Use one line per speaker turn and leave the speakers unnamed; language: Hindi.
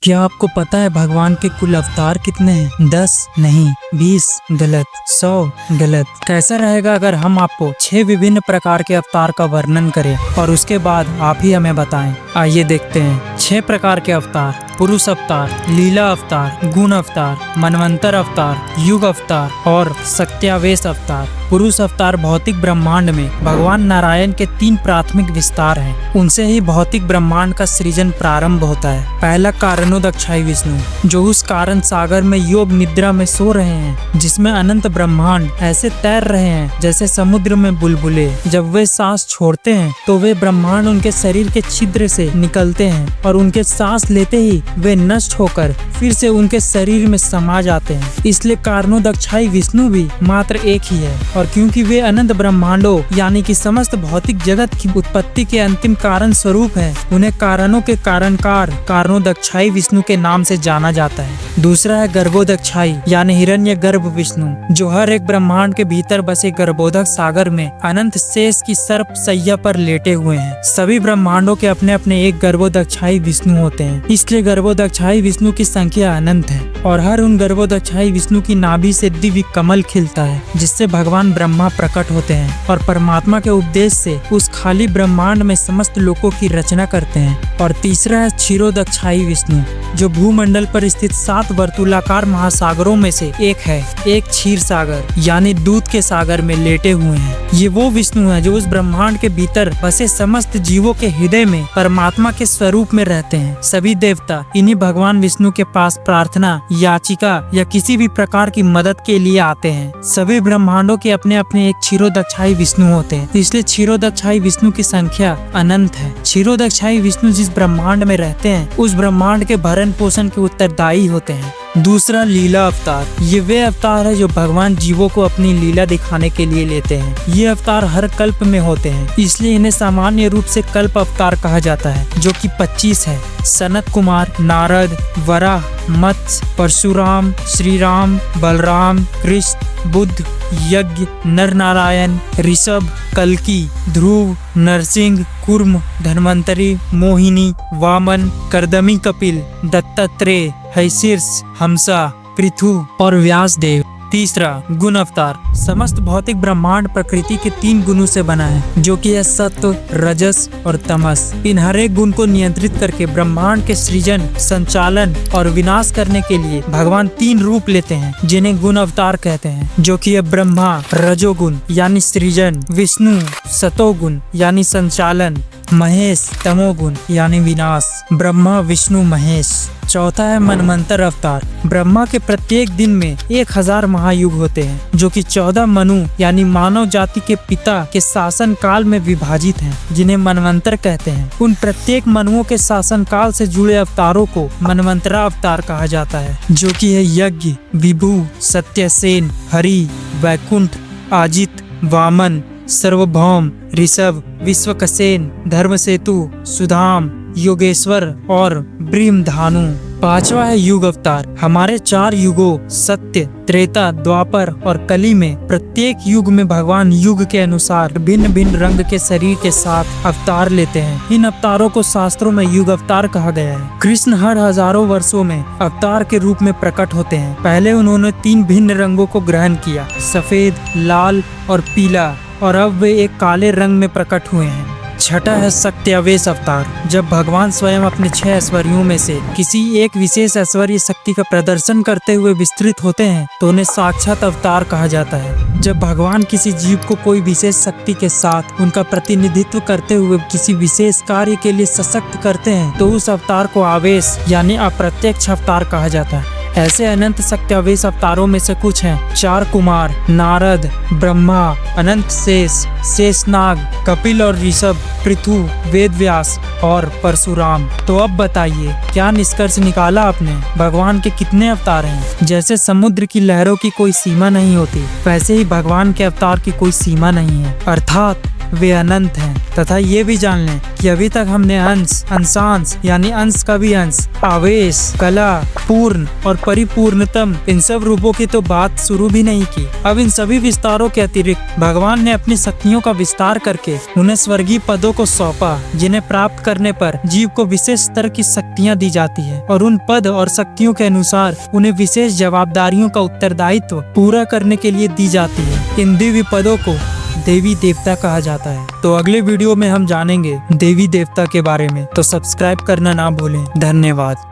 क्या आपको पता है भगवान के कुल अवतार कितने हैं? 10 नहीं, 20 गलत, 100 गलत। कैसा रहेगा अगर हम आपको 6 विभिन्न प्रकार के अवतार का वर्णन करें और उसके बाद आप ही हमें बताएं। आइए देखते हैं। 6 प्रकार के अवतार: पुरुष अवतार, लीला अवतार, गुण अवतार, मनवंतर अवतार, युग अवतार और सत्यावेश अवतार। पुरुष अवतार भौतिक ब्रह्मांड में भगवान नारायण के 3 प्राथमिक विस्तार हैं। उनसे ही भौतिक ब्रह्मांड का सृजन प्रारंभ होता है। पहला कारणोदक्षाई विष्णु, जो उस कारण सागर में योग निद्रा में सो रहे हैं, जिसमें अनंत ब्रह्मांड ऐसे तैर रहे हैं जैसे समुद्र में बुलबुले। जब वे सांस छोड़ते हैं तो वे ब्रह्मांड उनके शरीर के छिद्र से निकलते हैं और उनके सांस लेते ही वे नष्ट होकर फिर से उनके शरीर में समा जाते हैं। इसलिए कारणोदक्षाई विष्णु भी मात्र एक ही है। और क्योंकि वे अनंत ब्रह्मांडों यानी कि समस्त भौतिक जगत की उत्पत्ति के अंतिम कारण स्वरूप है, उन्हें कारणों के कारणकार कारणोदक्षाई विष्णु के नाम से जाना जाता है। दूसरा है गर्भोदक्षाई यानी हिरण्यगर्भ विष्णु, जो हर एक ब्रह्मांड के भीतर बसे गर्भोदक सागर में अनंत शेष की सर्प सैया पर लेटे हुए हैं। सभी ब्रह्मांडों के अपने अपने एक गर्भोदक्षाई विष्णु होते हैं, इसलिए गर्भोदक्षाई विष्णु की संख्या अनंत है। और हर उन गर्भोदक्षाई विष्णु की नाभि से दिव्य कमल खिलता है, जिससे भगवान ब्रह्मा प्रकट होते हैं और परमात्मा के उपदेश से उस खाली ब्रह्मांड में समस्त लोकों की रचना करते हैं। और तीसरा है क्षीरोदक्षाई विष्णु, जो भूमंडल पर स्थित 7 वर्तुलाकार महासागरों में से एक है। एक क्षीर सागर यानी दूध के सागर में लेटे हुए हैं। ये वो विष्णु है जो उस ब्रह्मांड के भीतर बसे समस्त जीवों के हृदय में परमात्मा के स्वरूप में रहते हैं। सभी देवता इन्हीं भगवान विष्णु के पास प्रार्थना, याचिका या किसी भी प्रकार की मदद के लिए आते हैं। सभी ब्रह्मांडों के अपने अपने एक क्षीरोदक्षाई विष्णु होते हैं, इसलिए क्षीरोदक्षाई विष्णु की संख्या अनंत है। क्षीरोदक्षाई विष्णु जिस ब्रह्मांड में रहते हैं उस ब्रह्मांड के भरण पोषण के उत्तरदायी होते हैं। दूसरा लीला अवतार, ये वे अवतार है जो भगवान जीवों को अपनी लीला दिखाने के लिए लेते हैं। ये अवतार हर कल्प में होते हैं, इसलिए इन्हें सामान्य रूप से कल्प अवतार कहा जाता है, जो कि 25 है। सनत कुमार, नारद, वराह, मत्स्य, परशुराम, श्री राम, बलराम, कृष्ण, बुद्ध, यज्ञ, नर नारायण, ऋषभ, कल्की, ध्रुव, नरसिंह, कुर्म, धन्वंतरी, मोहिनी, वामन, कर्दमी कपिल, दत्तात्रेय, हैशीर्ष, हमसा, पृथु और व्यासदेव। तीसरा गुण अवतार, समस्त भौतिक ब्रह्मांड प्रकृति के 3 गुणों से बना है, जो कि है सत्व, रजस और तमस। इन हर एक गुण को नियंत्रित करके ब्रह्मांड के सृजन, संचालन और विनाश करने के लिए भगवान 3 रूप लेते हैं, जिन्हें गुण अवतार कहते हैं, जो कि है ब्रह्मा रजोगुण यानी सृजन, विष्णु सतोगुण यानी संचालन, महेश तमोगुण यानी विनाश। ब्रह्मा विष्णु महेश। चौथा है मनवंतर अवतार। ब्रह्मा के प्रत्येक दिन में 1000 महायुग होते हैं, जो कि 14 मनु यानी मानव जाति के पिता के शासन काल में विभाजित हैं, जिन्हें मनवंतर कहते हैं। उन प्रत्येक मनुओं के शासन काल से जुड़े अवतारों को मनवंतरा अवतार कहा जाता है, जो कि है यज्ञ, विभु, सत्यसेन, हरि, वैकुंठ, आजित, वामन, सर्वभौम, ऋषभ, विश्वकसेन, धर्मसेतु, सुधाम, योगेश्वर और ब्रह्मधानु। 5वां है युग अवतार। हमारे 4 युगों सत्य, त्रेता, द्वापर और कली में प्रत्येक युग में भगवान युग के अनुसार भिन्न भिन्न रंग के शरीर के साथ अवतार लेते हैं। इन अवतारों को शास्त्रों में युग अवतार कहा गया है। कृष्ण हर हजारों वर्षों में अवतार के रूप में प्रकट होते हैं। पहले उन्होंने 3 भिन्न रंगों को ग्रहण किया, सफेद, लाल और पीला, और अब वे एक काले रंग में प्रकट हुए हैं। छठा है सत्यावेश अवतार। जब भगवान स्वयं अपने 6 ऐश्वर्यों में से किसी एक विशेष ऐश्वर्य शक्ति का प्रदर्शन करते हुए विस्तृत होते हैं तो उन्हें साक्षात अवतार कहा जाता है। जब भगवान किसी जीव को कोई विशेष शक्ति के साथ उनका प्रतिनिधित्व करते हुए किसी विशेष कार्य के लिए सशक्त करते हैं तो उस अवतार को आवेश यानी अप्रत्यक्ष अवतार कहा जाता है। ऐसे अनंत सत्यावेश अवतारों में से कुछ हैं: 4 कुमार, नारद, ब्रह्मा, अनंत शेष, शेषनाग, कपिल और ऋषभ, पृथु, वेदव्यास और परशुराम। तो अब बताइए, क्या निष्कर्ष निकाला आपने? भगवान के कितने अवतार हैं? जैसे समुद्र की लहरों की कोई सीमा नहीं होती, वैसे ही भगवान के अवतार की कोई सीमा नहीं है। अर्थात वे अनंत हैं, तथा ये भी जान लें कि अभी तक हमने अंश, अंशांश यानी अंश का भी अंश, आवेश, कला, पूर्ण और परिपूर्णतम इन सब रूपों की तो बात शुरू भी नहीं की। अब इन सभी विस्तारों के अतिरिक्त भगवान ने अपनी शक्तियों का विस्तार करके उन्हें स्वर्गीय पदों को सौंपा, जिन्हें प्राप्त करने पर जीव को विशेष स्तर की शक्तियाँ दी जाती है और उन पद और शक्तियों के अनुसार उन्हें विशेष जवाबदारियों का उत्तरदायित्व पूरा करने के लिए दी जाती है। इन दिव्य पदों को देवी देवता कहा जाता है। तो अगले वीडियो में हम जानेंगे देवी देवता के बारे में, तो सब्सक्राइब करना ना भूलें। धन्यवाद।